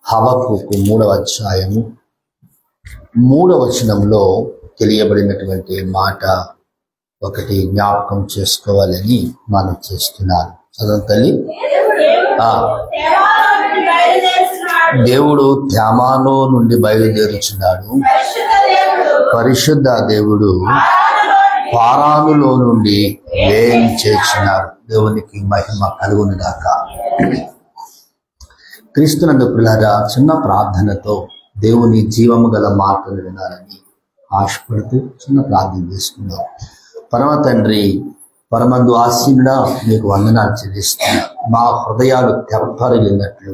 హబక్కూకు 3వ అధ్యాయము 3వ వచనంలో తెలియబడినటువంటి మాట ఒకటి జ్ఞాపకం చేసుకోవాలని మనం చేస్తున్నాను. చదువు తల్లి. దేవుడు త్యామాలో నుండి బయలుదేరుచున్నాడు. పరిశుద్ధ దేవుడు పారానులో నుండి వేయం చేర్చున్నాడు. దేవునికి మహిమ కలుగును గాక. క్రీస్తునందు ప్రియులారా, చిన్న ప్రార్థనతో దేవుని జీవము గల మాటలు వినాలని ఆశపడుతూ చిన్న ప్రార్థన చేసుకుందాం. పరమ తండ్రి, పరమందు ఆసీనుడా, మీకు వందనాలు చెల్లిస్తున్నా. మా హృదయాలు తెప్పరిల్లినట్లు,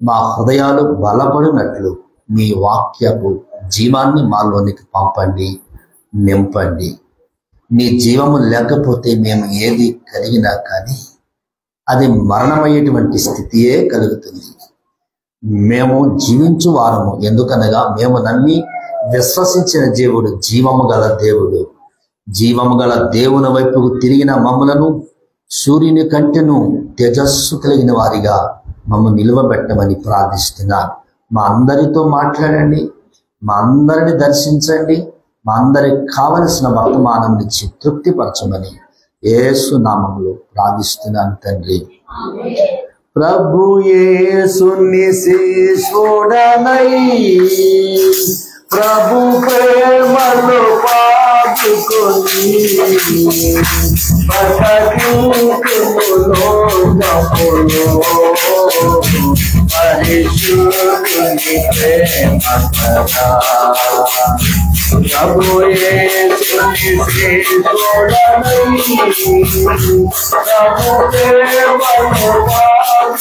మా హృదయాలు బలపడినట్లు మీ వాక్యపు జీవాన్ని మాలోనికి పంపండి, నింపండి. నీ జీవము లేకపోతే మేము ఏది కలిగినా కానీ అది మరణమయ్యేటువంటి స్థితియే కలుగుతుంది. మేము జీవించు వారము, ఎందుకనగా మేము నమ్మి విశ్వసించిన దేవుడు జీవము గల దేవుడు. జీవము గల దేవుని వైపుకు తిరిగిన మమ్మలను సూర్యుని కంటెను తేజస్సు కలిగిన వారిగా మమ్మల్ని నిలువబెట్టమని ప్రార్థిస్తున్నాను. మా అందరితో మాట్లాడండి, మా అందరిని దర్శించండి, మా అందరికి కావలసిన వర్తమానం ఇచ్చి తృప్తిపరచమని యేసు నామములో ప్రార్థిస్తున్నాను తండ్రి. ప్రభు యేసుని శిష్యుడనై ప్రభు ప్రేమలో పాదుకొని పరిశుద్ధుని ప్రేమ కదా. ప్రభు యేసుని శిష్యుడనై ప్రభు ప్రేమలో పాదుకొని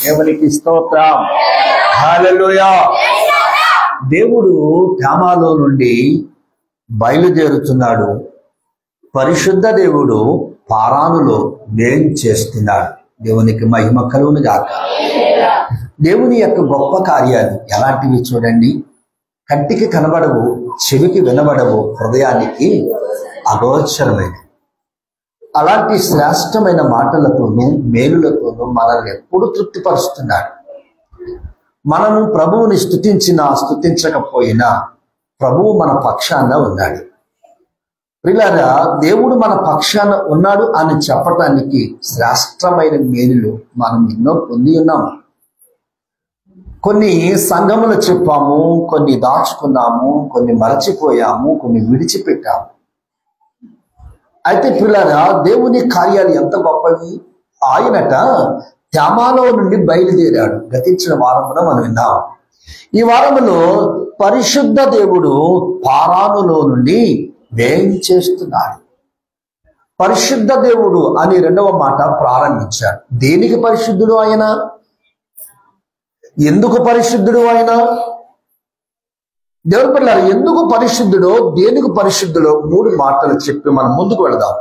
దేవునికి స్తోత్రం. హల్లెలూయా. దేవుడు త్యామాలో నుండి బయలుదేరుతున్నాడు. పరిశుద్ధ దేవుడు పారానులో వేం చేస్తున్నాడు. దేవునికి మహిమ కలుగును గాక. దేవుని యొక్క గొప్ప కార్యాలు ఎలాంటివి చూడండి. కంటికి కనబడవు, చెవికి వినబడవు, హృదయానికి అగోచరమైనవి. అలాంటి శ్రేష్టమైన మాటలతోనూ మేలులతోనూ మనల్ని ఎప్పుడు తృప్తిపరుస్తున్నాడు. మనము ప్రభువుని స్తుతించకపోయినా ప్రభువు మన పక్షాన ఉన్నాడు. ప్రియులారా, దేవుడు మన పక్షాన ఉన్నాడు అని చెప్పటానికి శ్రేష్టమైన మేలులు మనం ఎన్నో పొంది ఉన్నాము. కొన్ని సంఘములు చెప్పాము, కొన్ని దాచుకున్నాము, కొన్ని మరచిపోయాము, కొన్ని విడిచిపెట్టాము. అయితే ప్రియులారా, దేవుని కార్యాలు ఎంత గొప్పవి. ఆయనట త్యామాలో నుండి బయలుదేరాడు. గతించిన వారంలో మనం విన్నాం. ఈ వారములో పరిశుద్ధ దేవుడు పారానులో నుండి వేయం చేస్తున్నాడు. పరిశుద్ధ దేవుడు అని 2వ మాట ప్రారంభించాడు. దేనికి పరిశుద్ధుడు ఆయన? ఎందుకు పరిశుద్ధుడు ఆయన? దేవుని పిల్లలు, ఎందుకు పరిశుద్ధుడో, దేనికి పరిశుద్ధుడో 3 మాటలు చెప్పి మనం ముందుకు వెళదాం.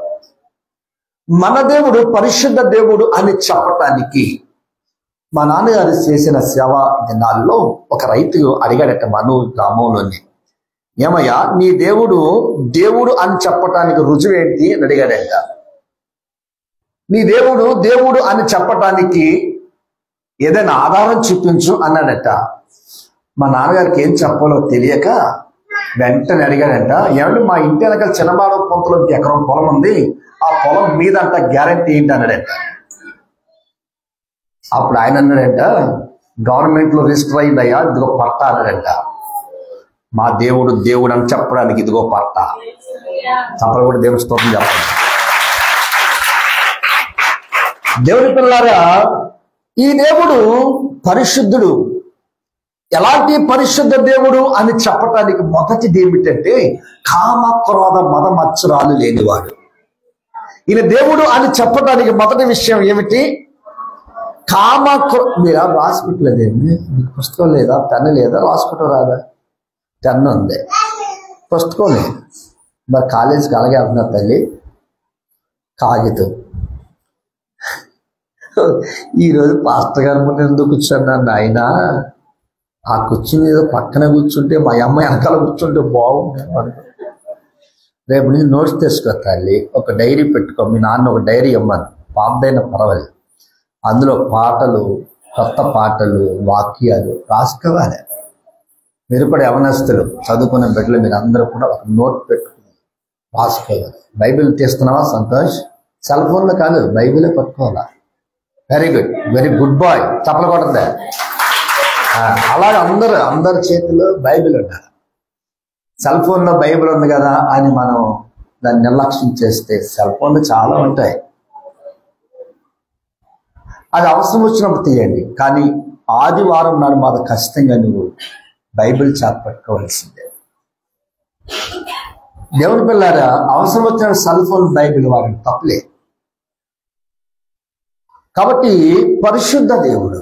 మన దేవుడు పరిశుద్ధ దేవుడు అని చెప్పటానికి మా నాన్నగారు చేసిన సేవా దినాల్లో ఒక రైతు అడిగాడట మనూ గ్రామంలోని, ఏమయ్యా నీ దేవుడు దేవుడు అని చెప్పటానికి రుజువేంటి అని అడిగాడట. నీ దేవుడు దేవుడు అని చెప్పటానికి ఏదైనా ఆధారం చూపించు అన్నాడట. మా నాన్నగారికి ఏం చెప్పాలో తెలియక వెంటనే అడిగాడంట, ఏమంటే మా ఇంటి వెనకాల చిన్నబాడ పొంతలో ఎకరం పొలం ఉంది, ఆ పొలం మీదంట గ్యారెంటీ ఏంటి అన్నాడంట. అప్పుడు ఆయన అన్నాడంట, గవర్నమెంట్ లో రిజిస్టర్ అయిందయ్యా, ఇదిగో పట్టా అన్నాడంట. మా దేవుడు దేవుడు అని చెప్పడానికి ఇదిగో పట్ట. చెప్పలు కూడా దేవుడి స్తోత్రం చెప్పండి. దేవుని పిల్లారా, ఈ దేవుడు పరిశుద్ధుడు. ఎలాంటి పరిశుద్ధ దేవుడు అని చెప్పటానికి మొదటిది ఏమిటంటే కామ క్రోధ మద మత్సరాలు లేనివాడు. ఈయన దేవుడు అని చెప్పడానికి మొదటి విషయం ఏమిటి? కామ మీరు రాసుకుంటలేదేమి? మీకు పుస్తకం లేదా, పెన్ను లేదా, రాసుకుంటూ రాదా? పెన్ను ఉంది, పుస్తకం లేదు. మరి కాలేజీకి అలాగే అంటున్నారు తల్లి. కాగితం. ఈరోజు పాస్టర్ గారి ముందు ఎందుకు కూర్చున్నాను ఆయన? ఆ కూర్చుని ఏదో పక్కన కూర్చుంటే మా అమ్మ వెనకాల కూర్చుంటే బాగుంది. రేపు నుంచి నోట్స్ తెచ్చుకో తల్లి. ఒక డైరీ పెట్టుకో. మీ నాన్న ఒక డైరీ ఇమ్మని, పాతదైన పర్వాలేదు. అందులో పాటలు, కొత్త పాటలు, వాక్యాలు రాసుకోవాలి. మీరు కూడా యవనస్తులు, చదువుకునే బిడ్డలు మీరు అందరూ కూడా ఒక నోట్ పెట్టుకుని రాసుకోవాలి. బైబిల్ తీస్తున్నావా? సంతోష్. సెల్ ఫోన్లో కాదు, బైబిలే పట్టుకోవాలా. Very good, very good boy. చప్పలు కొట్టద్దా? అలాగే అందరి చేతిలో బైబిల్ ఉండాలి. సెల్ ఫోన్లో బైబిల్ ఉంది కదా అని మనం దాన్ని నిర్లక్ష్యం చేస్తే సెల్ ఫోన్లు చాలా ఉంటాయి. అది అవసరం వచ్చినప్పుడు తీయండి, కానీ ఆదివారం నాడు మాకు ఖచ్చితంగా నువ్వు బైబిల్ చేపట్టుకోవాల్సిందే. దేవుని పిల్లారా, అవసరం వచ్చిన సెల్ ఫోన్ బైబిల్ వాడిని తప్పలే. కాబట్టి పరిశుద్ధ దేవుడు,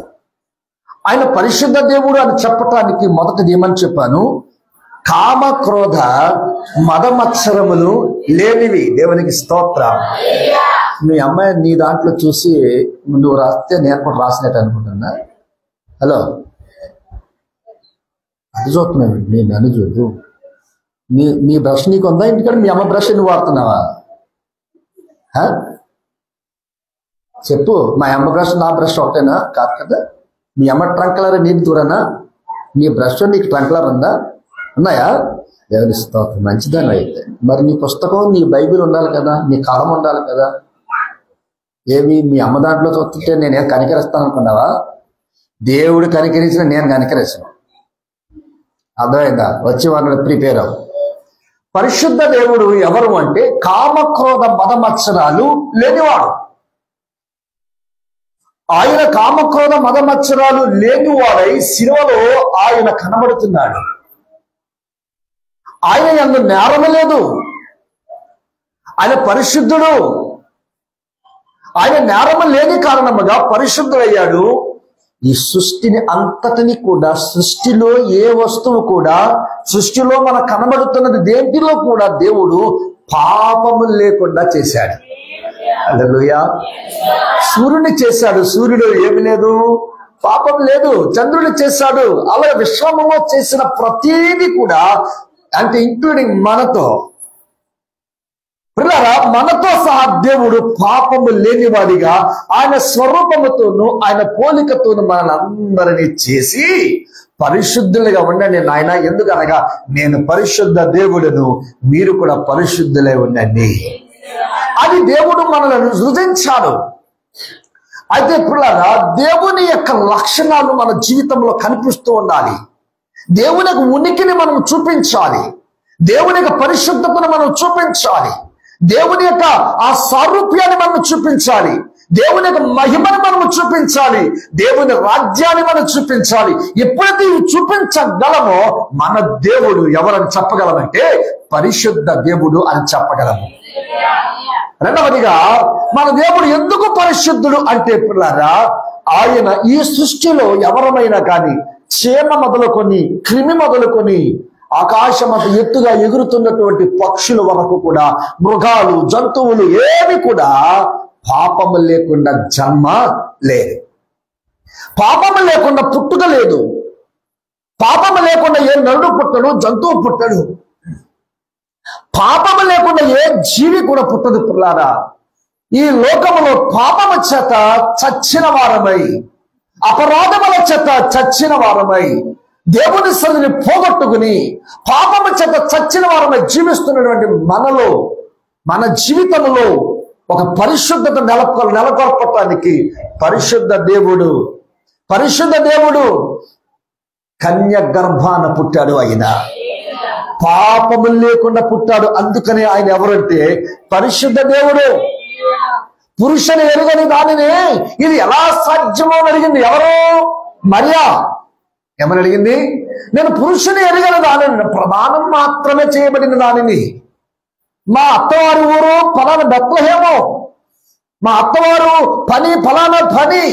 ఆయన పరిశుద్ధ దేవుడు అని చెప్పటానికి మొదటిది ఏమని చెప్పాను? కామ క్రోధ మద మత్సరములు లేనివి. దేవునికి స్తోత్రం. మీ అమ్మాయి నీ దాంట్లో చూసి నువ్వు రాస్తే నేను కూడా రాసినట్టు అనుకుంటున్నా. హలో, అది చూస్తున్నావు, నేను నన్ను చూడు. నీ బ్రష్ నీకు ఉందా ఇంటికాడ? మీ అమ్మ బ్రష్ నువ్వు వాడుతున్నావా? చెప్పు. మా అమ్మ బ్రష్ నా బ్రష్ ఒకటేనా? కాదు కదా. మీ అమ్మ ట్రంక్లర్ నీకు దూరనా? నీ బ్రష్ నీకు ట్రంక్లర్ ఉందా? ఉన్నాయా? దేవుని స్తోత్రం, మంచిదని. అయితే మరి నీ పుస్తకం, నీ బైబిల్ ఉండాలి కదా, నీ కలం ఉండాలి కదా. ఏమి మీ అమ్మ దాంట్లో చూస్తుంటే నేనేం కనికరిస్తాను అనుకున్నావా? దేవుడు కనికరించిన నేను కనికరించను. అర్థమైందా? వచ్చి వారిని ప్రిపేర్ అవ్వు. పరిశుద్ధ దేవుడు ఎవరు అంటే కామక్రోధ మద మత్సరాలు లేనివాడు. ఆయన కామక్రోధ మద మత్సరాలు లేనివాడై శిలువలో ఆయన కనబడుతున్నాడు. ఆయన యందు నేరము లేదు. ఆయన పరిశుద్ధుడు. ఆయన నేరము లేని కారణముగా పరిశుద్ధుడయ్యాడు. ఈ సృష్టిని అంతటిని కూడా, సృష్టిలో ఏ వస్తువు కూడా, సృష్టిలో మనకు కనబడుతున్నది దేంటిలో కూడా దేవుడు పాపము లేకుండా చేశాడు. హల్లెలూయా. సూర్యుని చేశాడు, సూర్యుడు ఏమి లేదు, పాపం లేదు. చంద్రుని చేశాడు. అలాగే విశ్రమంలో చేసిన ప్రతీది కూడా, అంటే ఇంక్లూడింగ్ మనతో, పిల్లరా, మనతో సహా దేవుడు పాపము లేనివాడిగా ఆయన స్వరూపముతోను ఆయన పోలికతోను మనల్ని చేసి పరిశుద్ధులుగా ఉండండి నాయన. ఎందుకనగా నేను పరిశుద్ధ దేవుడును, మీరు కూడా పరిశుద్ధులై ఉండండి అని దేవుడు మనల్ని సృజించాడు. అయితే పిల్లరా, దేవుని యొక్క లక్షణాలు మన జీవితంలో కనిపిస్తూ ఉండాలి. దేవుని యొక్క ఉనికిని మనం చూపించాలి. దేవుని యొక్క పరిశుద్ధతను మనం చూపించాలి. దేవుని యొక్క ఆ సారూప్యాన్ని మనం చూపించాలి. దేవుని యొక్క మహిమను మనం చూపించాలి. దేవుని రాజ్యాన్ని మనం చూపించాలి. ఎప్పుడైతే ఇవి చూపించగలమో మన దేవుడు ఎవరని చెప్పగలమంటే పరిశుద్ధ దేవుడు అని చెప్పగలము. రెండవదిగా మన దేవుడు ఎందుకు పరిశుద్ధుడు అంటే పిల్లారా, ఆయన ఈ సృష్టిలో ఎవరమైనా కానీ చీమ మొదలుకొని, క్రిమి మొదలుకొని, ఆకాశమంత ఎత్తుగా ఎగురుతున్నటువంటి పక్షుల వరకు కూడా, మృగాలు, జంతువులు ఏవి కూడా పాపము లేకుండా జన్మ లేదు. పాపము లేకుండా పుట్టుక లేదు. పాపము లేకుండా ఏ నరుడు పుట్టడు, జంతువు పుట్టడు. పాపము లేకుండా ఏ జీవి కూడా పుట్టదు. పిల్లారా, ఈ లోకములో పాపము చేత చచ్చిన వారమై, అపరాధముల చేత చచ్చిన వారమై, దేవుని సన్నిధిని పోగొట్టుకుని పాపము చేత చచ్చిన వారమై జీవిస్తున్నటువంటి మనలో, మన జీవితంలో ఒక పరిశుద్ధత నెలకొల్పటానికి పరిశుద్ధ దేవుడు కన్య గర్భాన పుట్టాడు. ఆయన పాపము లేకుండా పుట్టాడు. అందుకని ఆయన ఎవరంటే పరిశుద్ధ దేవుడు. పురుషుని ఎరుగని దానిని ఇది ఎలా సాధ్యమో అని అడిగింది. ఎవరు? మరియా. ఏమని అడిగింది? నేను పురుషుని ఎరుగని దానిని, ప్రమాణం మాత్రమే చేయబడిన దానిని, మా అత్తవారి ఊరు ఫలానా బెత్లెహేము, మా అత్తవారు పని ఫలానా పని,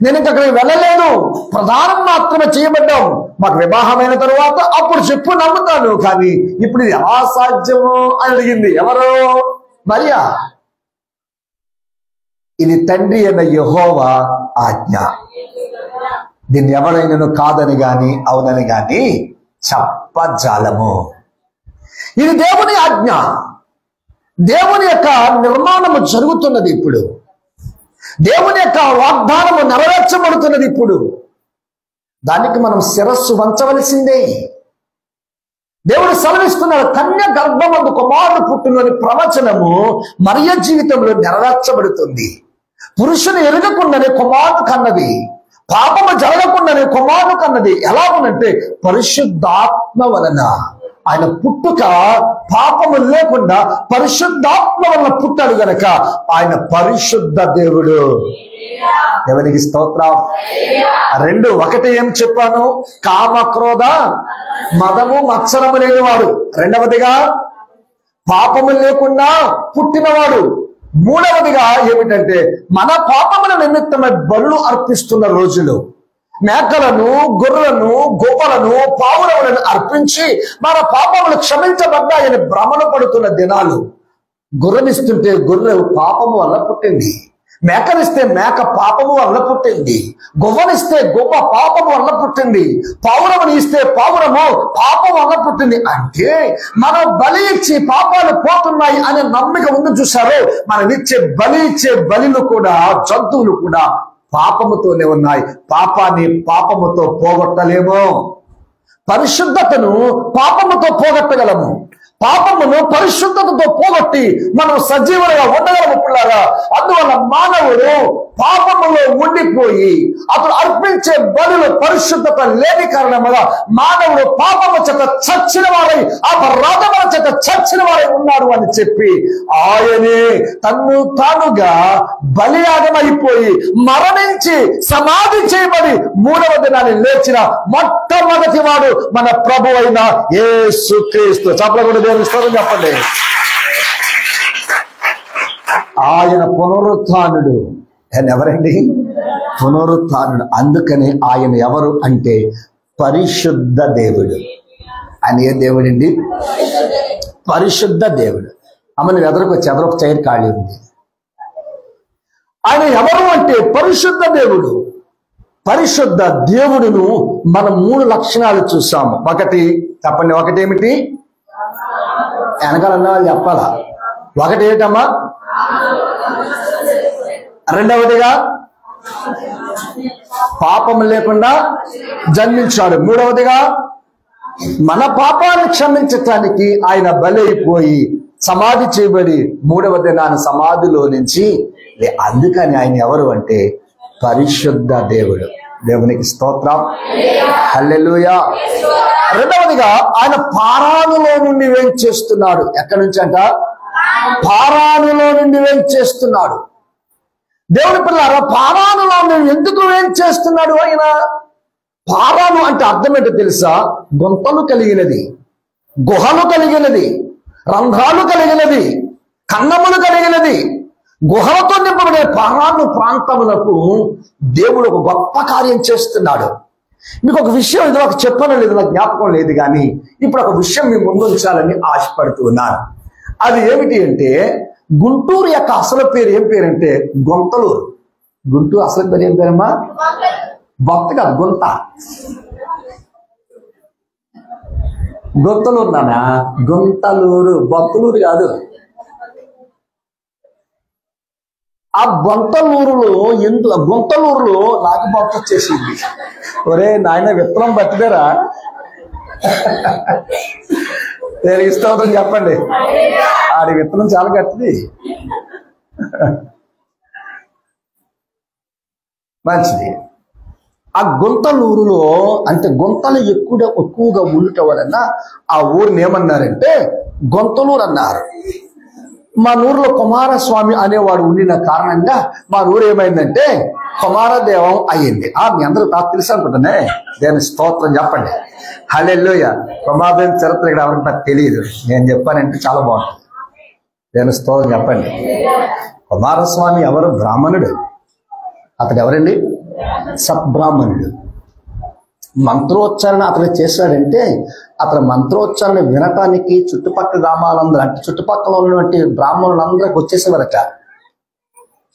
నేను ఇంక అక్కడికి వెళ్ళలేదు, ప్రధానం మాత్రమే చేయబడ్డాం, మాకు వివాహమైన తరువాత అప్పుడు చెప్పు నమ్ముతాను, కానీ ఇప్పుడు ఇది ఎలా సాధ్యము అని అడిగింది. ఎవరు? మరియా. ఇది తండ్రి అయిన యెహోవా ఆజ్ఞ. దీన్ని ఎవరైనాను కాదని గాని అవునని గాని చెప్పజాలము. ఇది దేవుని ఆజ్ఞ. దేవుని యొక్క నిర్మాణము జరుగుతున్నది ఇప్పుడు. దేవుని యొక్క వాగ్దానము నెరవేర్చబడుతున్నది ఇప్పుడు. దానికి మనం శిరస్సు వంచవలసిందే. దేవుడు సెలవిస్తున్నాడు, కన్య గర్భమందు కుమారుడు పుట్టునని ప్రవచనము మరియ జీవితంలో నెరవేర్చబడుతుంది. పురుషుని ఎరగకుండానే కుమారుడు కన్నది, పాపము జరగకుండానే కుమారుడు కన్నది. ఎలాగునంటే పరిశుద్ధాత్మ వలన. ఆయన పుట్టుక పాపము లేకుండా పరిశుద్ధాత్మ వలన పుట్టాడు గనక ఆయన పరిశుద్ధ దేవుడు. ఎవరికి స్తోత్రం. రెండు, ఒకటి ఏం చెప్పాను? కామ క్రోధ మదము మత్సరము లేనివాడు. రెండవదిగా పాపము లేకుండా పుట్టినవాడు. మూడవదిగా ఏమిటంటే మన పాపముల నిమిత్తమై బలులు అర్పిస్తున్న రోజులు. మేకలను, గొర్రెలను, గోపలను, పావురములను అర్పించి మన పాపములు క్షమించబడ్డాయని భ్రమణ పడుతున్న దినాలు. గుర్రమిస్తుంటే గొర్రె పాపము వల్ల పుట్టింది, మేకనిస్తే మేక పాపము వల్ల పుట్టింది, గువ్వనిస్తే గువ్వ పాపము వల్ల పుట్టింది, పావురముని ఇస్తే పావురము పాపం వల్ల పుట్టింది. అంటే మనం బలి ఇచ్చి పాపాలు పోతున్నాయి అనే నమ్మిక ఉంది చూసారు. మనం ఇచ్చే బలిలు కూడా, జంతువులు కూడా పాపముతోనే ఉన్నాయి. పాపాన్ని పాపముతో పోగొట్టలేము. పరిశుద్ధతను పాపముతో పోగొట్టగలము. పాపమును పరిశుద్ధతతో పోగొట్టి మనం సజీవులుగా ఉండగలము పిల్లారా. అందువల్ల మానవుడు పాపములో ఉండిపోయి అతడు అర్పించే బలులు పరిశుద్ధత లేని కారణముగా మానవుడు పాపము చేత చచ్చిన వారై, అపరాధముల చేత చచ్చిన వారై ఉన్నాడు అని చెప్పి ఆయనే తన్ను తానుగా బలియాగమైపోయి మరణించి సమాధి చేయబడి మూడవ దినాన్ని లేచిన మొట్టమొదటి వాడు మన ప్రభు అయిన యేసుక్రీస్తు. చెప్పకుండా దేవుని స్తోత్రం చెప్పండి. ఆయన పునరుత్థానుడు. ఆయన ఎవరండి? పునరుత్థానుడు. అందుకని ఆయన ఎవరు అంటే పరిశుద్ధ దేవుడు. ఆయన ఏ దేవుడు అండి? పరిశుద్ధ దేవుడు. అమ్మ నువ్వు ఎదరకు చైర్ ఖాళీ ఉంది. ఆయన ఎవరు అంటే పరిశుద్ధ దేవుడు. పరిశుద్ధ దేవుడును మనం 3 లక్షణాలు చూసాము. ఒకటి చెప్పండి, ఒకటేమిటి? వెనకాలన్న వాళ్ళు చెప్పాలా. ఒకటి ఏంటమ్మా? రెండవదిగా పాపం లేకుండా జన్మించాడు. మూడవదిగా మన పాపాన్ని క్షమించటానికి ఆయన బలైపోయి సమాధి చేయబడి మూడవ దినాన సమాధిలో నుంచి. అందుకని ఆయన ఎవరు అంటే పరిశుద్ధ దేవుడు. దేవునికి స్తోత్రం. హల్లెలూయా. రెండవదిగా ఆయన పారానులో నుండి వేంచేస్తున్నాడు. ఎక్కడి నుంచి అంట? పారానులో నుండి వేంచేస్తున్నాడు. దేవుని పిల్లారా, పారానులో నుండి ఎందుకు వేంచేస్తున్నాడు ఆయన? పారాను అంటే అర్థం ఏంటో తెలుసా? గొంతలు కలిగినది, గుహలు కలిగినది, రంధ్రాలు కలిగినది, కన్నములు కలిగినది, గుహలతో నింపబడే పారాను ప్రాంతములకు దేవుడు ఒక గొప్ప కార్యం చేస్తున్నాడు. మీకు ఒక విషయం ఇది ఒక చెప్పను లేదు, నాకు జ్ఞాపకం లేదు, కానీ ఇప్పుడు ఒక విషయం మీ ముందు ఉంచాలని ఆశపడుతూ ఉన్నాను. అది ఏమిటి అంటే గుంటూరు యొక్క అసలు పేరు ఏం పేరంటే గొంతలూరు. గుంటూరు అసలు పేరు ఏం పేరమ్మా? బొత్త కాదు, గుంత. గొంతలూరు నానా, గుంతలూరు, బొత్తలూరు కాదు. ఆ గొంతలూరులో గుంతలూరులో నాకు బొత్త వచ్చేసింది. ఒరే నాయన, విత్తనం పట్టిదేరా? దేనికి స్తోత్రం చెప్పండి. ఆడి విత్తనం చాలా గట్టిది. మంచిది. ఆ గుంతలూరులో అంటే గుంతలు ఎక్కువగా ఉండటం వలన ఆ ఊరిని ఏమన్నారంటే గుంతలూరు అన్నారు. మా ఊరిలో కుమారస్వామి అనేవాడు ఉండిన కారణంగా మా ఊరు ఏమైందంటే కుమారదేవం అయ్యింది. మీ అందరూ నాకు తెలుసు అనుకుంటానే. దేని స్తోత్రం చెప్పండి. హల్లెలూయా. కుమారదేవం చరిత్ర ఇక్కడ ఎవరికి నాకు తెలియదు. నేను చెప్పానంటే చాలా బాగుంటుంది. దేని స్తోత్రం చెప్పండి. కుమారస్వామి ఎవరు? బ్రాహ్మణుడు. అతడు ఎవరండి? సబ్బ్రాహ్మణుడు. మంత్రోచ్చారణ అతను చేశాడంటే అతను మంత్రోచ్చారణ వినటానికి చుట్టుపక్కల గ్రామాలందరూ అంటే చుట్టుపక్కల ఉన్నటువంటి బ్రాహ్మణులందరికి వచ్చేసేవారట.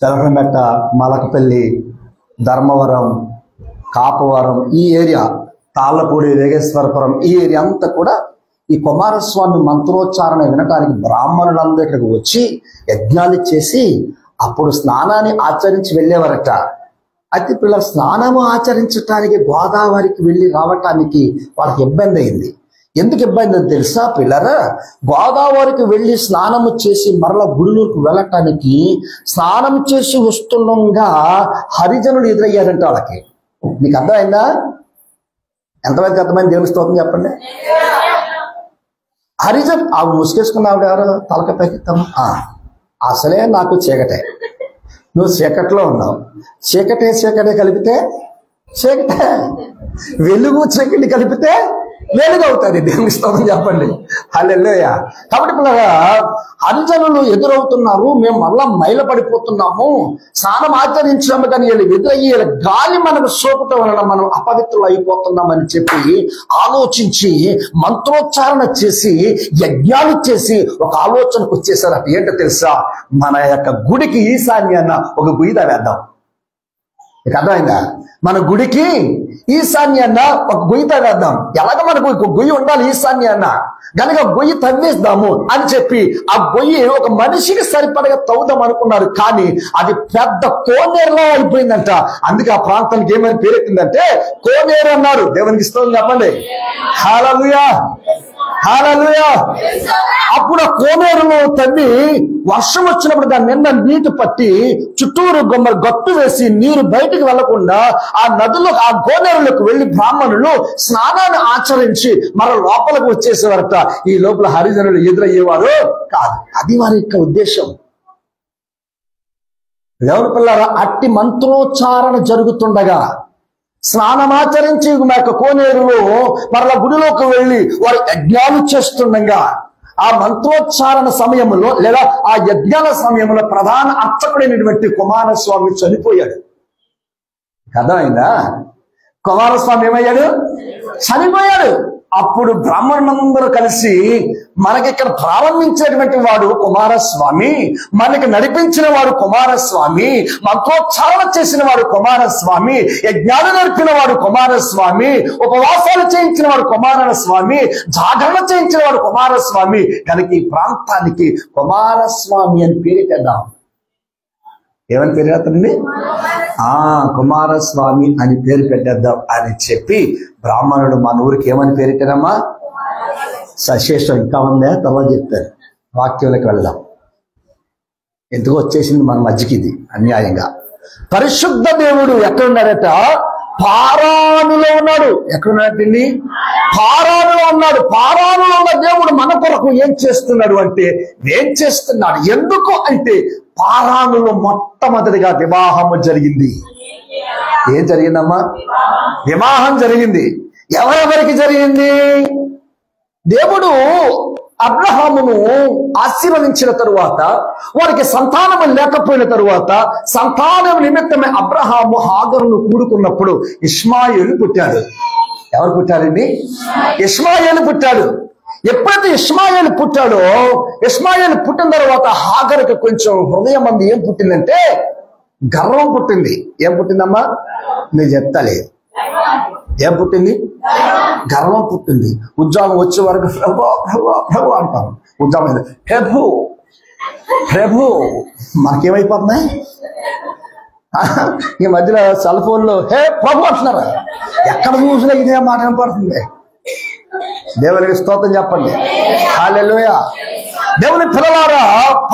తెలకమెట్ట, మలకపల్లి, ధర్మవరం, కాపవరం ఈ ఏరియా, తాళ్ళపూడి, వేగేశ్వరపురం ఈ ఏరియా అంతా కూడా ఈ కుమారస్వామి మంత్రోచ్చారణ వినటానికి బ్రాహ్మణులందరూ ఇక్కడికి వచ్చి యజ్ఞాలు చేసి అప్పుడు స్నానాన్ని ఆచరించి వెళ్ళేవారట. అయితే పిల్లల స్నానము ఆచరించడానికి గోదావరికి వెళ్ళి రావటానికి వాళ్ళకి ఇబ్బంది అయింది. ఎందుకు ఇబ్బంది అని తెలుసా పిల్లరా? గోదావరికి వెళ్ళి స్నానము చేసి మరల గుడిలోకి వెళ్ళటానికి స్నానం చేసి వస్తుండగా హరిజనులు ఎదురయ్యారంట వాళ్ళకి. మీకు అర్థమైందా? ఎంతమందికి అర్థమైంది? దేవుని స్తోత్రం చెప్పండి. హరిజన్ ఆవిడ ముసుకేసుకున్న ఆవిడ ఎవరు? తలకపైకి అసలే నాకు చీకటే, నువ్వు చీకట్లో ఉన్నావు. చీకటే కలిపితే చీకటే, వెలుగు చీకటి కలిపితే వెలుగు అవుతుంది. దేవుని స్తోత్రం చెప్పండి. హల్లెలూయా. కాబట్టి పిల్లగా హరిజనులు ఎదురవుతున్నారు, మేము మళ్ళా మైలపడిపోతున్నాము, స్నానం ఆచరించాము కానీ వీళ్ళు ఎదురయ్యి గాలి మనకు సోకటం వలన మనం అపవిత్రులు అయిపోతున్నామని చెప్పి ఆలోచించి మంత్రోచ్చారణ చేసి యజ్ఞాలు చేసి ఒక ఆలోచనకు వచ్చేసారు. ఏంటో తెలుసా? మన యొక్క గుడికి ఈశాన్యాన ఒక గుయ్యి తవ్వేద్దాం. మీకు అర్థమైందా? మన గుడికి ఈశాన్యాన్న ఒక గొయ్యి తవ్వేద్దాం. ఎలాగ మనకు గొయ్యి ఉండాలి ఈశాన్యాన్న, కనుక గొయ్యి తవ్వేద్దాము అని చెప్పి ఆ గొయ్యి ఒక మనిషికి సరిపడగా తవ్వుదాం అనుకున్నారు. కానీ అది పెద్ద కోనేరులో అయిపోయిందంట. అందుకే ఆ ప్రాంతానికి ఏమైనా పేరెత్తిందంటే కోనేరు అన్నారు. దేవునికి స్తోత్రం చెప్పండి. హల్లెలూయా, హల్లెలూయా. అప్పుడు ఆ కోనేరులో తవ్వి వర్షం వచ్చినప్పుడు దాని నిండా నీటి పట్టి చుట్టూరు గట్టు వేసి నీరు బయటికి వెళ్లకుండా ఆ నదులు ఆ కోనేరులకు వెళ్లి బ్రాహ్మణులు స్నానాన్ని ఆచరించి మన లోపలికి వచ్చేసేవారట. ఈ లోపల హరిజనులు ఎదురయ్యేవారు కాదు. అది వారి యొక్క ఉద్దేశం. దేవుని పిల్లరా, అట్టి మంత్రోచ్చారణ జరుగుతుండగా స్నానమాచరించి మా యొక్క కోనేరులో మరలా గుడిలోకి వెళ్ళి వారు యజ్ఞాలు చేస్తుండగా ఆ మంత్రోచ్చారణ సమయంలో లేదా ఆ యజ్ఞాల సమయంలో ప్రధాన అర్చకుడైనటువంటి కుమారస్వామి చనిపోయాడు. కదా అయిందా? కుమారస్వామి ఏమయ్యాడు? చనిపోయాడు. అప్పుడు బ్రాహ్మణులందరూ కలిసి మనకి ఇక్కడ ప్రారంభించినటువంటి వాడు కుమారస్వామి, మనకి నడిపించిన వాడు కుమారస్వామి, మంత్రోచ్చారణ చేసిన వాడు కుమారస్వామి, యజ్ఞాలు నేర్పిన వాడు కుమారస్వామి, ఉపవాసాలు చేయించిన వాడు కుమారస్వామి, జాగరణ చేయించిన వాడు కుమారస్వామి. కనుక ఈ ప్రాంతానికి కుమారస్వామి అని పేరు పెట్టాం. ఏమని పేరు పెట్టండి? కుమారస్వామి అని పేరు పెట్టేద్దాం అని చెప్పి బ్రాహ్మణుడు మన ఊరికి ఏమని పేరు పెట్టారమ్మా? సశేషం. ఇంకా ఉందే, తర్వాత చెప్తారు. వాక్యంలోకి వెళ్దాం. ఎందుకు వచ్చేసింది మన మధ్యకి ఇది అన్యాయంగా. పరిశుద్ధ దేవుడు ఎక్కడున్నాడట? పారానులో ఉన్నాడు. ఎక్కడున్నాడండి? పారానులో ఉన్నాడు. పారానులో ఉన్న దేవుడు మన కొరకు ఏం చేస్తున్నాడు అంటే ఏం చేస్తున్నాడు. ఎందుకు అంటే పారానులో మొట్టమొదటిగా వివాహము జరిగింది. ఏం జరిగిందమ్మా? వివాహం జరిగింది. ఎవరెవరికి జరిగింది? దేవుడు అబ్రహామును ఆశీర్వదించిన తరువాత వారికి సంతానము లేకపోయిన తరువాత సంతానం నిమిత్తమే అబ్రహాము హాగరును కూడుకున్నప్పుడు ఇష్మాయేలు పుట్టాడు. ఎవరు పుట్టారండి? ఇష్మాయేలు పుట్టాడు. ఎప్పుడైతే ఇష్మాయేలు పుట్టాడో, ఇష్మాయేలు పుట్టిన తర్వాత హాగరుకి కొంచెం హృదయం మంది ఏం పుట్టిందంటే గర్వం పుట్టింది. ఏం పుట్టిందమ్మా? నేను చెప్తాలే. ఏం పుట్టింది? గర్వం పుట్టింది. ఉద్యోగం వచ్చే వరకు ప్రభు ప్రభు ప్రభు అంటాం. ఉద్యోగం ప్రభు ప్రభు మనకేమైపోతున్నాయి? ఈ మధ్యలో సెల్ ఫోన్లో హే ప్రభు అంటున్నారా? ఎక్కడ చూసినా ఇదే మాట వినపడుతుంది. దేవునికి స్తోత్రం చెప్పండి. హల్లెలూయా. దేవుని పిల్లలారా,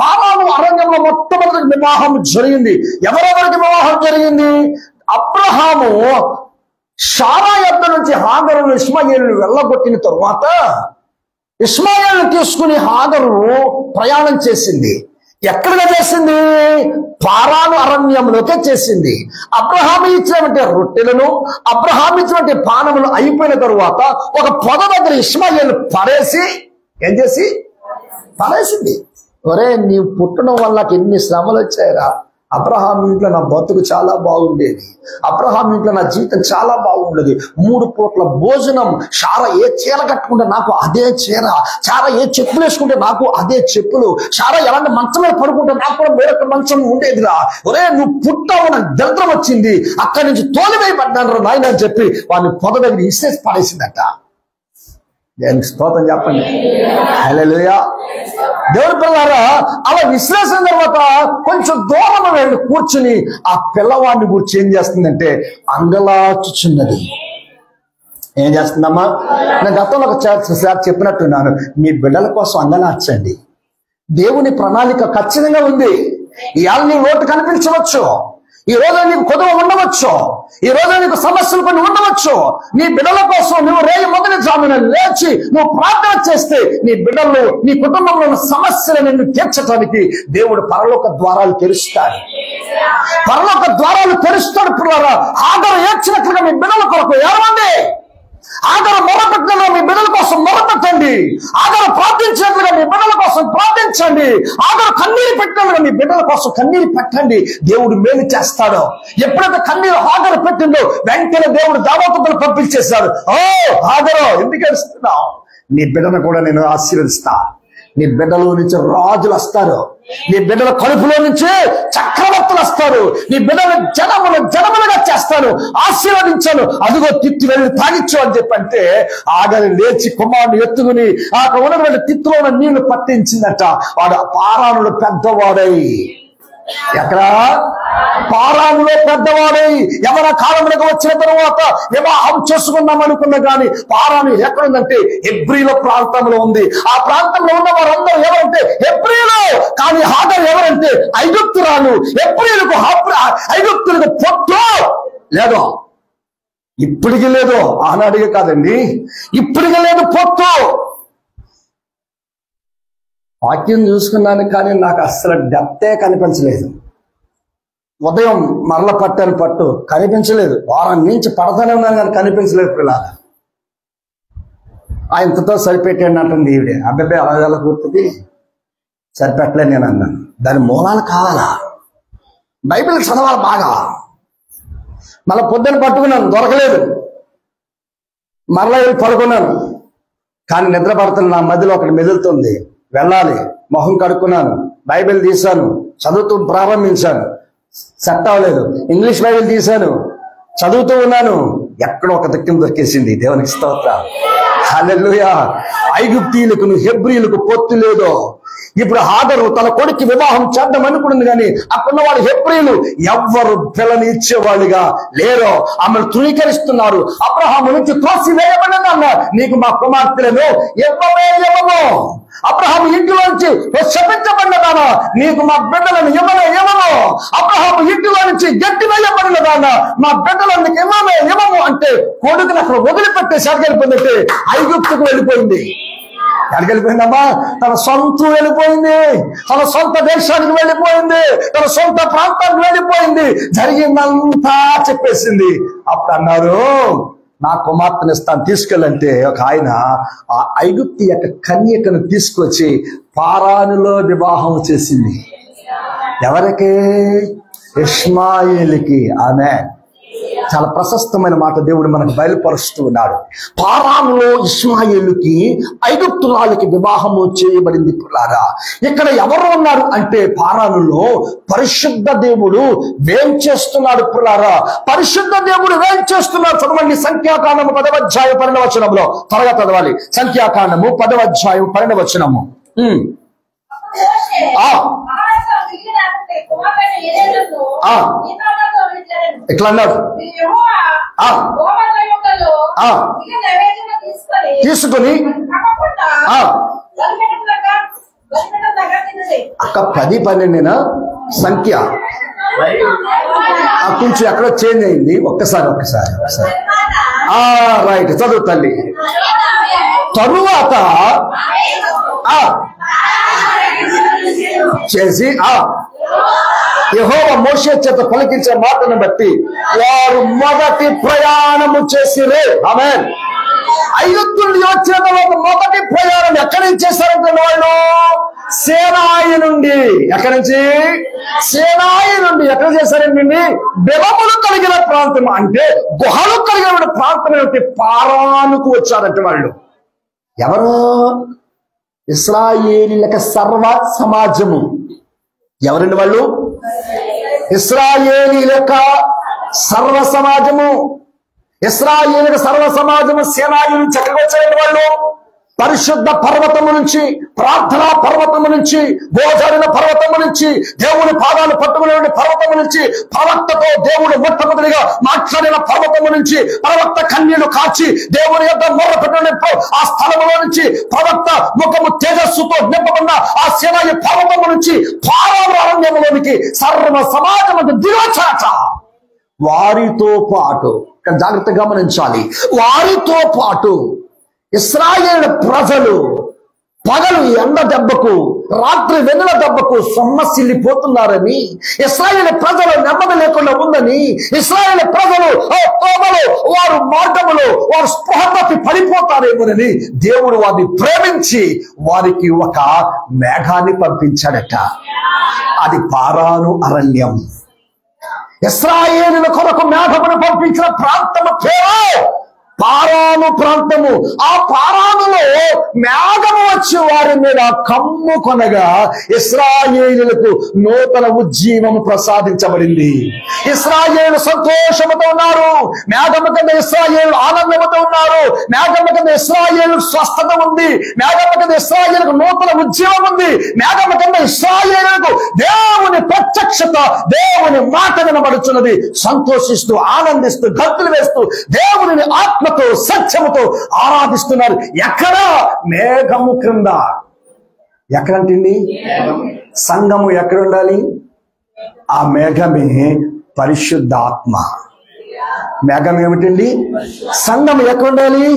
పారాను అరణ్యంలో మొట్టమొదటి వివాహం జరిగింది. ఎవరెవరికి వివాహం జరిగింది? అబ్రహాము షారా యొద్ద నుంచి హాగరును ఇష్మాయేలును వెళ్ళగొట్టిన తరువాత ఇష్మాయేలును తీసుకుని హాగరు ప్రయాణం చేసింది. ఎక్కడిగా చేసింది? పారాను అరణ్యంలోకే చేసింది. అబ్రహాము ఇచ్చినటువంటి రొట్టెలను, అబ్రహాము ఇచ్చినటువంటి పానములు అయిపోయిన తరువాత ఒక పొద దగ్గర ఇష్మాయేలు పడేసి ఏం చేసి పడేసింది. ఒరే, నీవు పుట్టడం వల్ల ఎన్ని శ్రమలు వచ్చాయిరా. అబ్రహాం ఇంట్లో నా బతుకు చాలా బాగుండేది, అబ్రహాం ఇంట్లో నా జీవితం చాలా బాగుండేది. 3 పూట్ల భోజనం, షారా ఏ చీర కట్టుకుంటే నాకు అదే చీర, షారా ఏ చెప్పులు వేసుకుంటే నాకు అదే చెప్పులు, షారా ఎలాంటి మంచం మీద పడుకుంటే నాకు కూడా వేరొక మంచం ఉండేదిరా. ఒరే, నువ్వు పుట్టావు, నాకు దరిద్రం వచ్చింది, అక్కడి నుంచి తోలివేయబడ్డాను రా నాయన అని చెప్పి వాడిని పొద దగ్గర ఇసేసి పడేసిందట. దేనికి స్తోత్రం చెప్పండి. హల్లెలూయా. దేవుడి పిల్లారా, అలా విశ్లేషణ తర్వాత కొంచెం దూరం వెళ్ళి కూర్చుని ఆ పిల్లవాడిని గురించి ఏం చేస్తుందంటే అంగలాచుచున్నది. ఏం చేస్తుందమ్మా? నేను గతంలో ఒకసారి చెప్పినట్టున్నాను, మీ బిడ్డల కోసం అంగలార్చండి. దేవుని ప్రణాళిక ఖచ్చితంగా ఉంది. ఇవాళ నీ లోటు కనిపించవచ్చు, ఈ రోజు నీకు కొదవ ఉండవచ్చు, ఈ రోజు నీకు సమస్యలు కొన్ని ఉండవచ్చు. నీ బిడ్డల కోసం నువ్వు రేయి మొదటి జామున లేచి నువ్వు ప్రార్థన చేస్తే నీ బిడ్డలు, నీ కుటుంబంలో ఉన్న సమస్యలను తీర్చడానికి దేవుడు పరలోక ద్వారాలు తెరుస్తాడు. పరలోక ద్వారాలు తెరుస్తాడు. పిల్లరా, హాగరు ఏడ్చినట్లుగా మీ బిడ్డల కొరకు ఏడవండి. హాగరు మొరపెట్టినట్లుగా మీ బిడ్డల కోసం మొరపెట్టండి. హాగరు ప్రార్థించినట్లుగా మీ బిడ్డల కోసం ప్రార్థించండి. హాగరు కన్నీరు పెట్టినట్లుగా మీ బిడ్డల కోసం కన్నీరు పెట్టండి. దేవుడు మేలు చేస్తాడు. ఎప్పుడైతే కన్నీరు హాగరు పెట్టిందో వెంటనే దేవుడు దేవదూతలను పంపించేశాడు. ఓ హాగరు, ఎందుకు ఏడుస్తున్నావు? నీ బిడ్డను కూడా నేను ఆశీర్వదిస్తా. నీ బిడ్డలో నుంచి రాజులు వస్తారు, నీ బిడ్డల కడుపులో నుంచి చక్రవర్తులు వస్తారు, నీ బిడ్డలు జనములుగా చేస్తాను, ఆశీర్వదించాను, అదిగో తిత్తి వెళ్ళి తాగిచ్చు అని చెప్పంటే ఆగని లేచి కుమారుడు ఎత్తుకుని ఆ ఉన్నటువంటి తిత్తులో ఉన్న నీళ్లు పట్టించిందట. వాడు పారానుడు పెద్దవాడై, ఎక్కడ? పారానులో పెద్దవాడై యవన కాలంలోకి వచ్చిన తరువాత వివాహం చేసుకుందాం అనుకున్నా కానీ పారాను ఎక్కడుందంటే హెబ్రీల ప్రాంతంలో ఉంది. ఆ ప్రాంతంలో ఉన్న వారందరూ ఎవరంటే హెబ్రీలు, కానీ హాగరు ఎవరంటే ఐగుప్తురాలు. హెబ్రీలకు ఐగుప్తులకు పొట్టు లేదు, ఇప్పటికీ లేదు, ఆనాడిగా కాదండి, ఇప్పటికీ లేదు పొట్టు. వాక్యం చూసుకున్నాను కానీ నాకు అస్సలు డెప్తే కనిపించలేదు. ఉదయం మరల పట్టాను పట్టు కనిపించలేదు, వారం నుంచి పడతానే ఉన్నాను కానీ కనిపించలేదు. పిల్లలు ఇంతతో సరిపెట్టాడు అంటుంది ఈవిడే. అబ్బాయి అలా కూర్చుంది, సరిపెట్టలేదు నేను అన్నాను. దాని మూలాలు కావాలా, బైబిల్ చదవాలి బాగా. మళ్ళీ పొద్దున పట్టుకున్నాను, దొరకలేదు, మరలా వెళ్ళి పడుకున్నాను. కానీ నిద్ర పడుతున్న నా మధ్యలో ఒకటి మెదులుతుంది, వెళ్ళాలి. మొహం కడుక్కున్నాను, బైబిల్ తీశాను, చదువుతూ ప్రారంభించాను, సెట్ అవ్వలేదు. ఇంగ్లీష్ బైబిల్ తీశాను, చదువుతూ ఉన్నాను, ఎక్కడో ఒక దిక్కును దొరికేసింది. దేవునికి స్తోత్రం. హల్లెలూయా. ఐగుప్తీయులకు హెబ్రీలకు పొత్తు లేదు. ఇప్పుడు హాగరు తన కొడుకు వివాహం చేద్దాం అనుకుంది కానీ అక్కడున్న వాడు హెబ్రీలు ఎవ్వరు పిల్లని ఇచ్చేవాళ్ళుగా లేరు. ఆమెను తృణీకరిస్తున్నారు. అబ్రహాము నుంచి త్రోసి వేయబడిన నీకు మా కుమార్తెలను ఇవ్వము. అబ్రహాము ఇంటిలోంచి శపించబడినదానా నీకు మా బిడ్డలను ఇవ్వము. అబ్రహాము ఇంటిలో నుంచి గట్టి వేయబడినదానా మా బిడ్డలను ఇవ్వము అంటే కొడుకుని అక్కడ వదిలిపెట్టేసి అడిగెళ్ళిపోయిందంటే ఐగుప్తుకు వెళ్ళిపోయింది. ఎక్కడికెళ్ళిపోయిందమ్మా? తన సొంత వెళ్ళిపోయింది, తన సొంత దేశానికి వెళ్ళిపోయింది, తన సొంత ప్రాంతానికి వెళ్ళిపోయింది. జరిగిందంతా చెప్పేసింది. అప్పుడు అన్నారు, నా కుమార్తెను ఇస్తాను తీసుకెళ్ళంటే ఒక ఆయన ఆ ఐగుప్తి యొక్క కన్యకను తీసుకొచ్చి పారానులో వివాహం చేసింది. ఎవరికి? ఇష్మాయేలుకి. ఆమె చాలా ప్రశస్తమైన మాట దేవుడు మనకు బయలుపరుస్తూ ఉన్నాడు. పారానులో ఇష్మాయేలుకి ఐగుప్తురాలికి వివాహము చేయబడింది. పిల్లారా, ఇక్కడ ఎవరు ఉన్నారు అంటే పారానులో పరిశుద్ధ దేవుడు వేంచేస్తున్నాడు. పిల్లారా, పరిశుద్ధ దేవుడు వేంచేస్తున్నాడు. చదవండి సంఖ్యాకాండము 10వ అధ్యాయం 12వ వచనంలో. త్వరగా చదవాలి. సంఖ్యాకాండము 10వ అధ్యాయం 12వ వచనము. ఎట్లా అన్నాడు? తీసుకుని అక్క 10-12 సంఖ్య కొంచెం ఎక్కడో చేంజ్ అయింది. ఒక్కసారి రైట్, చదువు తల్లి. తరువాత చేసి యెహోవా మోషే చేత పలికించే మాటను బట్టి వారు మొదటి ప్రయాణము చేసిరే. ఆమేన్. ఐగుప్తు నుండి వచ్చిన తర్వాత మొదటి ప్రయాణం ఎక్కడి నుంచి చేశారంటే వాళ్ళు సేనాయి నుండి. ఎక్కడి నుంచి? సేనాయి నుండి. ఎక్కడ చేశారండి? బెలములు కలిగిన ప్రాంతం, అంటే గుహలు కలిగిన ప్రాంతం ఏమిటి? పారానుకు వచ్చారంటే వాళ్ళు. ఎవరు? ఇశ్రాయేలీయుల సర్వ సమాజము. ఎవరండి వాళ్ళు? ఇశ్రాయేలీయుల సర్వ సమాజము. ఇశ్రాయేలీయుల సర్వ సమాజము సేనాయి నుంచి ఎక్కడికి వచ్చారండి వాళ్ళు? పరిశుద్ధ పర్వతము నుంచి, ప్రార్థనా పర్వతము నుంచి, గోజారిన పర్వతము నుంచి, దేవుని పాదాలు పట్టుకునే పర్వతము నుంచి, ప్రవక్తతో దేవుడు మొట్టమొదటిగా మాట్లాడిన పర్వతము నుంచి, ప్రవక్త కన్నీళ్లు కాచి దేవుని యొక్క మొర్ర పెట్టిన ఆ స్థలములో నుంచి, ప్రవక్త ముఖము తేజస్సుతో నింపబడిన ఆ సేనాయి పర్వతము నుంచి పారాను అరణ్యములోనికి సర్వ సమాజము దిగొచ్చాట. వారితో పాటు, జాగ్రత్తగా గమనించాలి, వారితో పాటు ఇశ్రాయేలు ప్రజలు పగలు ఎండ దెబ్బకు, రాత్రి వెన్నెల దెబ్బకు సొమ్మసిల్లిపోతున్నారని, ఇశ్రాయేలు ప్రజలు నెమ్మది లేకుండా ఉందని, ఇశ్రాయేలు ప్రజలు తోమలో వారు మార్గములో వారు స్పృహ తప్పి పడిపోతారేమోనని దేవుడు వారిని ప్రేమించి వారికి ఒక మేఘాన్ని పంపించాడట. అది పారాను అరణ్యం. ఇశ్రాయేలుల కొరకు మేఘమును పంపించిన ప్రాంతము పేరు పారాను ప్రాంతము. ఆ పారానులో మేఘము వచ్చి వారి మీద కమ్ము కొనగా ఇశ్రాయేలులకు నూతన ఉజ్జీవము ప్రసాదించబడింది. ఇశ్రాయేలు సంతోషముతో ఉన్నారు. మేఘము కింద ఇశ్రాయేలు ఆనందముతో ఉన్నారు. మేఘము కింద ఇశ్రాయేలు స్వస్థత ఉంది. మేఘము కింద ఇశ్రాయేలుకు నూతన ఉజ్జీవం ఉంది. మేఘము కింద ఇశ్రాయేలుకు దేవుని ప్రత్యక్షత, దేవుని మాట వినబడుచున్నది. సంతోషిస్తూ, ఆనందిస్తూ, గంతులు వేస్తూ దేవుని ఆత్మ సత్యముతో ఆరాధిస్తున్నారు. ఎక్కడ? మేఘము క్రింద. ఎక్కడంటండి? సంఘము ఎక్కడ ఉండాలి? ఆ మేఘమే పరిశుద్ధాత్మ. మేఘం ఏమిటండి? సంఘం ఎక్కడ ఉండాలి?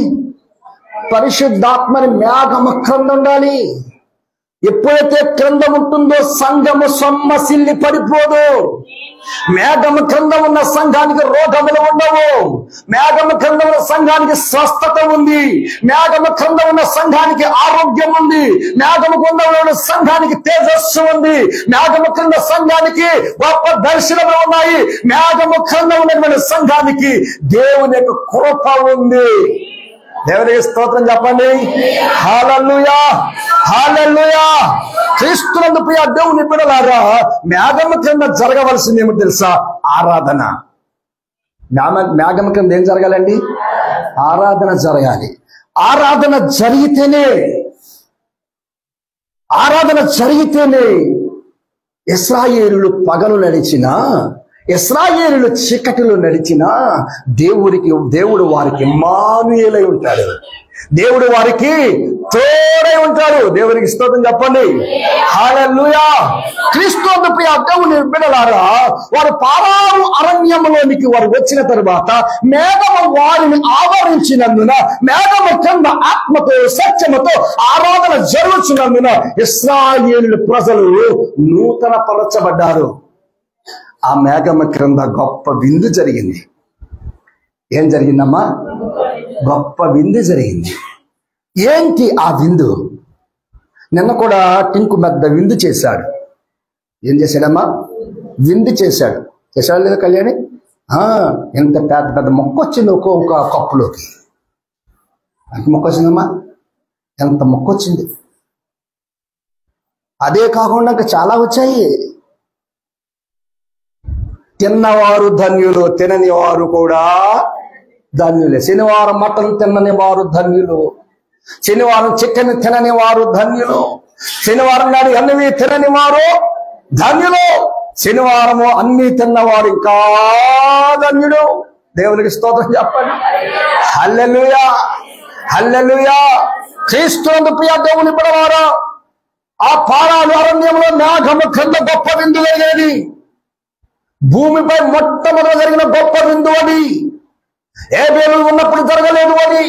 పరిశుద్ధాత్మని మేఘము క్రింద ఉండాలి. ఎప్పుడైతే క్రింద ఉంటుందో సంఘము సొమ్మసిల్లి పడిపోదు. మేఘము క్రింద ఉన్న సంఘానికి రోగములు ఉండవు. మేఘము క్రింద ఉన్న సంఘానికి స్వస్థత ఉంది. మేఘము క్రింద ఉన్న సంఘానికి ఆరోగ్యం ఉంది. మేఘము క్రింద ఉన్న సంఘానికి తేజస్సు ఉంది. మేఘము క్రింద సంఘానికి గొప్ప దర్శనములు ఉన్నాయి. మేఘము క్రింద ఉన్నటువంటి సంఘానికి దేవుని యొక్క కృప ఉంది. దేవునికి స్తోత్రం చెప్పండి. హల్లెలూయా, హల్లెలూయా. క్రీస్తునందు ప్రియ దేవుని బిడ్డలారా, మేఘము కింద జరగవలసింది ఏమిటి తెలుసా? ఆరాధన. మేఘము కింద ఏం జరగాలండి? ఆరాధన జరగాలి. ఆరాధన జరిగితేనే ఇశ్రాయేలులు పగలు నడిచినా, ఇశ్రాయేలులు చీకటిలో నడిచినా దేవుడు వారికి ఇమ్మానుయేలై ఉంటాడు. దేవుడు వారికి తోడై ఉంటాడు. దేవునికి స్తోత్రం చెప్పండి. హల్లెలూయా. క్రీస్తునందు ప్రియ దేవుని బిడ్డలారా, వారు పారాను అరణ్యంలోనికి వారు వచ్చిన తరువాత మేఘము వారిని ఆవరించినందున, మేఘము కింద ఆత్మతో సత్యముతో ఆరాధన జరుగుతున్నందున ఇశ్రాయేలు ప్రజలు నూతన పరచబడ్డారు. ఆ మేఘము క్రింద గొప్ప విందు జరిగింది. ఏం జరిగిందమ్మా? గొప్ప విందు జరిగింది. ఏంటి ఆ విందు? నిన్న కూడా టింకు పెద్ద విందు చేశాడు. ఏం చేశాడమ్మా? విందు చేశాడు. చేశాడు లేదా కళ్యాణి? ఎంత పెద్ద పెద్ద మొక్క వచ్చింది ఒక్కొక్క కప్పులోకి. ఎంత మొక్క వచ్చిందమ్మా? ఎంత మొక్క వచ్చింది. అదే కాకుండా ఇంకా చాలా వచ్చాయి. తిన్నవారు ధన్యులు, తినని వారు కూడా ధన్యులే. శనివారం మటన్ తినని వారు ధన్యులు, శనివారం చికెన్ తినని వారు ధన్యులు, శనివారం నాడు అన్ని తినని వారు ధన్యులు, శనివారము అన్ని తిన్నవారు ఇంకా ధన్యుడు. దేవునికి స్తోత్రం చెప్పండి. హల్లెలూయా, హల్లెలూయా. క్రీస్తునందు ప్రియ దేవుని బిడ్డలారా, ఆ పారాను అరణ్యంలో మేఘము కింద గొప్ప విందు జరిగేది. భూమిపై మొట్టమొదటి జరిగిన గొప్ప విందు అది. ఏబేలు ఉన్నప్పుడు జరగలేదు అది,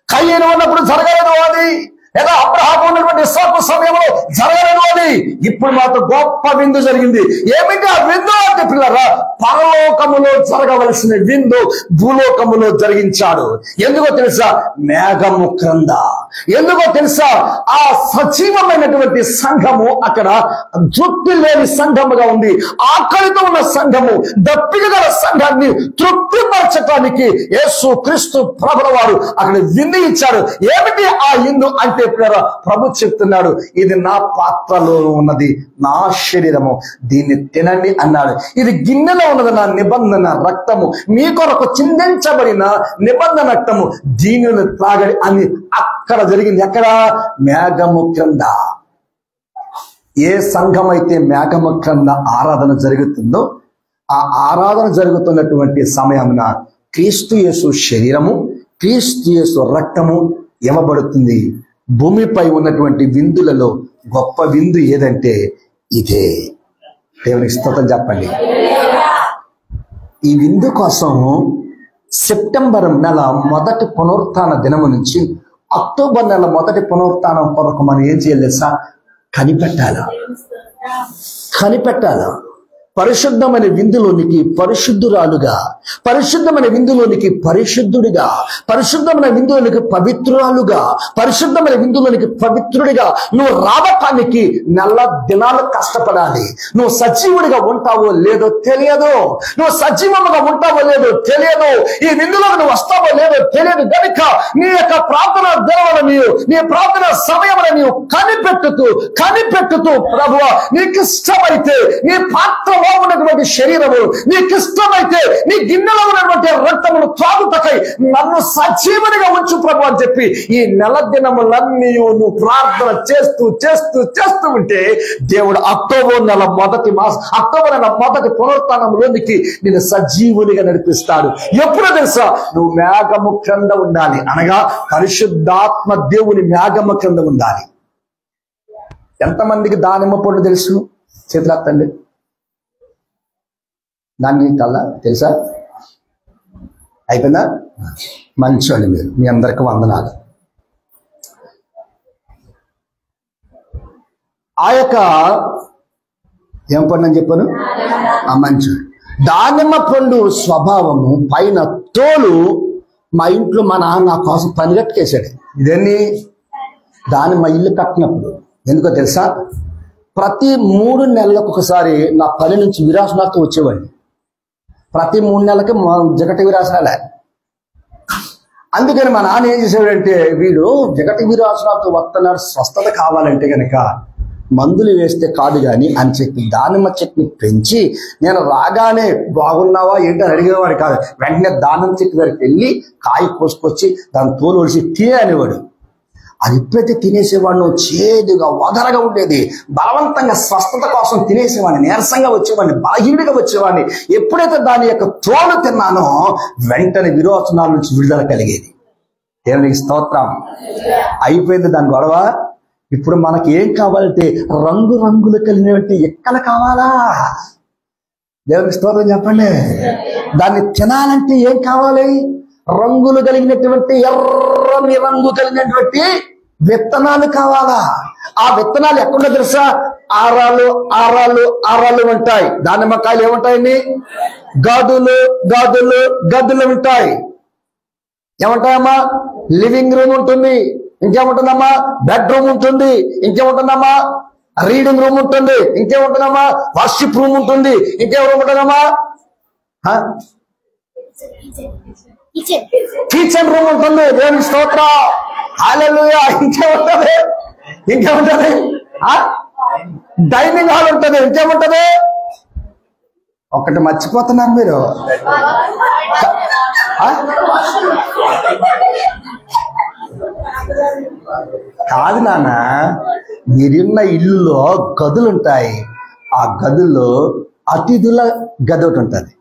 కయ్యను ఉన్నప్పుడు జరగలేదు అది, లేదా అబ్రహాము ఉన్నటువంటి ఇస్సాకు సమయంలో జరగలేదు అది. ఇప్పుడు మాత్రం గొప్ప విందు జరిగింది. ఏమిటి ఆ విందు అంటే పిల్లరా, పరలోకములో జరగవలసిన విందు భూలోకములో జరిగించాడు. ఎందుకో తెలుసా? మేఘము క్రింద. ఎందుకో తెలుసా? ఆ సజీవమైనటువంటి సంఘము అక్కడ తృప్తి లేని సంఘముగా ఉంది. ఆకలితో ఉన్న సంఘము, దప్పిక గల సంఘాన్ని తృప్తిపరచడానికి యేసు క్రీస్తు ప్రభుల వారు అక్కడ విందు ఇచ్చాడు. ఏమిటి ఆ విందు అంటే ప్రభు చెప్తున్నాడు, ఇది నా పాత్రలో ఉన్నది, నా శరీరము, దీన్ని తినండి అన్నాడు. ఇది గిన్నెలో ఉన్నది నా నిబంధన రక్తము, మీ కొరకు చిందించబడిన నిబంధన రక్తము, దీనిని త్రాగడి అని అక్కడ జరిగింది. ఎక్కడ? మేఘము క్రింద. ఏ సంఘం అయితే మేఘము క్రింద ఆరాధన జరుగుతుందో ఆ ఆరాధన జరుగుతున్నటువంటి సమయమున క్రీస్తు యేసు శరీరము, క్రీస్తు యేసు రక్తము ఇవ్వబడుతుంది. భూమిపై ఉన్నటువంటి విందులలో గొప్ప విందు ఏదంటే ఇదే. దేవునికి స్తోత్రం చెప్పండి. ఈ విందు కోసం సెప్టెంబర్ నెల మొదటి పునరుత్థాన దినము నుంచి అక్టోబర్ నెల మొదటి పునరుత్థానం కొరకు మనం ఏం చేయాలి సార్? కనిపెట్టాలా. పరిశుద్ధమైన విందులోనికి పరిశుద్ధురాలుగా, పరిశుద్ధమైన విందులోనికి పరిశుద్ధుడిగా, పరిశుద్ధమైన విందులోనికి పవిత్రురాలుగా, పరిశుద్ధమైన విందులోనికి పవిత్రుడిగా నువ్వు రావటానికి నెల దినాలు కష్టపడాలి. నువ్వు సజీవుడిగా ఉంటావో లేదో తెలియదు, నువ్వు సజీవముగా ఉంటావో లేదో తెలియదు, ఈ విందులో నువ్వు వస్తావో లేదో తెలియదు. కనుక నీ యొక్క ప్రార్థన దినమున నీ ప్రార్థన సమయమున నీవు కనిపెట్టుతూ ప్రభువా, నీకు ఇష్టమైతే నీ పాత్రలో ఉన్నటువంటి శరీరము, నీకు ఇష్టమైతే నీ గిన్నెలో ఉన్నటువంటి రక్తమును త్రాగుటకై నన్ను సజీవునిగా ఉంచు ప్రభు అని చెప్పి ఈ నెల దినములన్నీ నువ్వు ప్రార్థన చేస్తూ ఉంటే దేవుడు అక్టోబర్ నెల మొదటి పునరుత్థానంలోనికి నేను సజీవునిగా నడిపిస్తాడు. ఎప్పుడో తెలుసా? నువ్వు మేఘము క్రింద ఉండాలి, అనగా పరిశుద్ధాత్మ దేవుని మేఘము క్రింద ఉండాలి. ఎంతమందికి దానిమ్మ పండు తెలుసు? చేతులెత్తండి. దాన్ని కల్లా తెలుసా? అయిపోయిందా? మంచోండి మీరు, మీ అందరికి వందనాలు. ఆ యొక్క ఏం పండు అని చెప్పాను? ఆ మంచోడు. దానిమ్మ పండు స్వభావము, పైన తోలు. మా ఇంట్లో మా నాన్న నా కోసం పని కట్టుకేశాడు. ఇదేంటి? దానిమ్మ ఇల్లు కట్టినప్పుడు ఎందుకో తెలుసా? ప్రతి 3 నెలలకు ఒకసారి నా పని నుంచి విరాసనాలతో వచ్చేవాడిని. ప్రతి 3 నెలలకి జగటి విరాసనాలే. అందుకని మా నాన్న ఏం చేసేవాడంటే, వీడు జగటి విరాసనాలతో వస్తున్నాడు, స్వస్థత కావాలంటే కనుక మందులు వేస్తే కాదు కానీ అని చెప్పి దానిమ్మ చెట్టుని పెంచి, నేను రాగానే బాగున్నావా ఏంటి అని అడిగేవాడు కాదు. వెంటనే దానిమ్మ చెట్టు దగ్గరికి వెళ్ళి కాయ కోసుకొచ్చి దాని తోలు ఒలిసి తినే అనేవాడు. అది ఎప్పుడైతే తినేసేవాడిని, చేదుగా వదరగా ఉండేది. బలవంతంగా స్వస్థత కోసం తినేసేవాడిని, నీరసంగా వచ్చేవాడిని, బలహీనుడిగా వచ్చేవాడిని. ఎప్పుడైతే దాని యొక్క తోలు తిన్నానో వెంటనే విరోచనాల నుంచి విడుదల కలిగేది. దేవునికి స్తోత్రం. అయిపోయింది దాని గొడవ. ఇప్పుడు మనకి ఏం కావాలంటే రంగులు కలిగినటువంటి ఎక్కలు కావాలా? దేవునికి స్తోత్రం చెప్పండి. దాన్ని తినాలంటే ఏం కావాలి? రంగులు కలిగినటువంటి ఎర్రని రంగు కలిగినటువంటి విత్తనాలు కావాలా? ఆ విత్తనాలు ఎక్కడుందో తెలుసా? ఆరాలు ఉంటాయి. దానిమ్మకాయలు ఏముంటాయండి? గదులు ఉంటాయి. ఏమంటాయమ్మా? లివింగ్ రూమ్ ఉంటుంది. ఇంకేముంటుందమ్మా? బెడ్రూమ్ ఉంటుంది. ఇంకేముంటుందమ్మా? రీడింగ్ రూమ్ ఉంటుంది. ఇంకేముంటుందమ్మా? వర్షిప్ రూమ్ ఉంటుంది. ఇంకేం రూమ్ ఉంటుందమ్మా? కిచెన్ రూమ్ ఉంటుంది. దేవుని స్తోత్రం. హల్లెలూయా. ఇంకేముంటది? డైనింగ్ హాల్ ఉంటుంది. ఇంకేముంటది? ఒకటి మర్చిపోతున్నారు మీరు. కాదు నాన్న, మీరున్న ఇల్లులో గదులుంటాయి. ఆ గదుల్లో అతిథుల గది ఒకటి ఉంటుంది,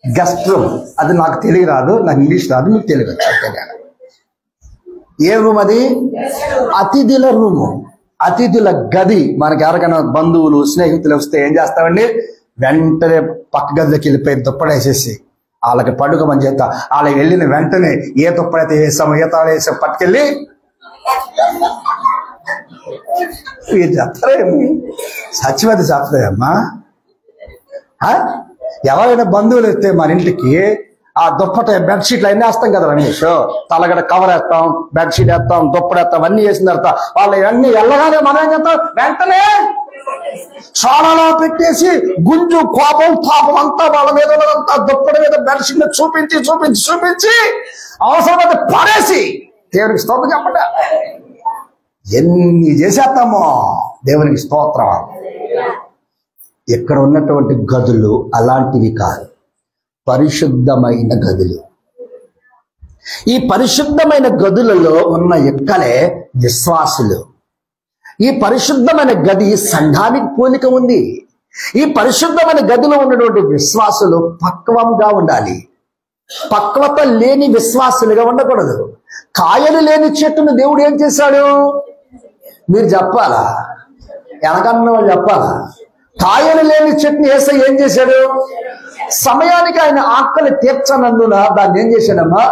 గెస్ట్ రూమ్. అది నాకు తెలుగు రాదు, నాకు ఇంగ్లీష్ రాదు, మీకు తెలుగు. ఏ రూమ్ అది? అతిథుల రూము, అతిథుల గది. మనకి ఎవరికైనా బంధువులు స్నేహితులు వస్తే ఏం చేస్తామండి? వెంటనే పక్క గదిలోకి వెళ్ళిపోయి దుప్పడేసేసి వాళ్ళకి పండుగ మన చేత వాళ్ళకి వెళ్ళిన వెంటనే ఏ తుప్పడైతే వేసామో ఏ తాళ వేసాం పట్టుకెళ్ళి చెప్తారేమో సత్యవతి చెప్తాయమ్మా. ఎవరైనా బంధువులు వస్తే మన ఇంటికి ఆ దుప్పట బెడ్షీట్లు అన్నీ వేస్తాం కదా రమేష్, తలగడ కవర్ వేస్తాం, బెడ్షీట్ వేస్తాం, దుప్పటి వేస్తాం, అన్నీ వేసిన తర్వాత వాళ్ళు ఇవన్నీ వెళ్ళగానే మనం ఏం చేస్తాం, వెంటనే సోడాలో పెట్టేసి గుంజు కోపం పాపం అంతా వాళ్ళ మీద ఉన్నదంతా దుప్పటి మీద బెడ్షీట్ చూపించి చూపించి చూపించి అవసరమైతే పడేసి దేవునికి స్తోత్రం చెప్పండి. ఎన్ని చేసేస్తామో దేవునికి స్తోత్రం. ఇక్కడ ఉన్నటువంటి గదులు అలాంటివి కాదు, పరిశుద్ధమైన గదులు. ఈ పరిశుద్ధమైన గదులలో ఉన్న ఎక్కలే విశ్వాసులు. ఈ పరిశుద్ధమైన గది సంఘానికి పోలిక ఉంది. ఈ పరిశుద్ధమైన గదిలో ఉన్నటువంటి విశ్వాసులు పక్వంగా ఉండాలి. పక్వత లేని విశ్వాసులుగా ఉండకూడదు. కాయలు లేని చెట్టును దేవుడు ఏం చేశాడు మీరు చెప్పాలా, వెనకన్న వాళ్ళు చెప్పాలా? కాయలు లేని చెట్టుని యేసయ్య ఏం చేశాడు? సమయానికి ఆయన ఆకలి తీర్చనందున దాన్ని ఏం చేశాడమ్మా?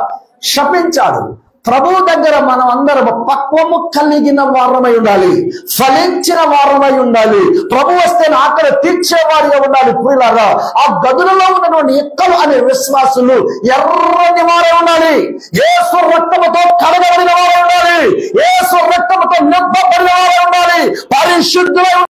శపించాడు. ప్రభువు దగ్గర మనం అందరం పక్వము కలిగిన వారమై ఉండాలి, ఫలించిన వారమై ఉండాలి. ప్రభు వస్తే ఆకలి తీర్చేవారిగా ఉండాలి. ప్రియులారా, ఆ గదులలో ఉన్నటువంటి ఎక్కలు అనే విశ్వాసులు ఎర్రని వారై ఉండాలి. యేసు రక్తముతో కడగబడిన వారై ఉండాలి. యేసు రక్తముతో నింపబడిన వారై ఉండాలి. పరిశుద్ధులై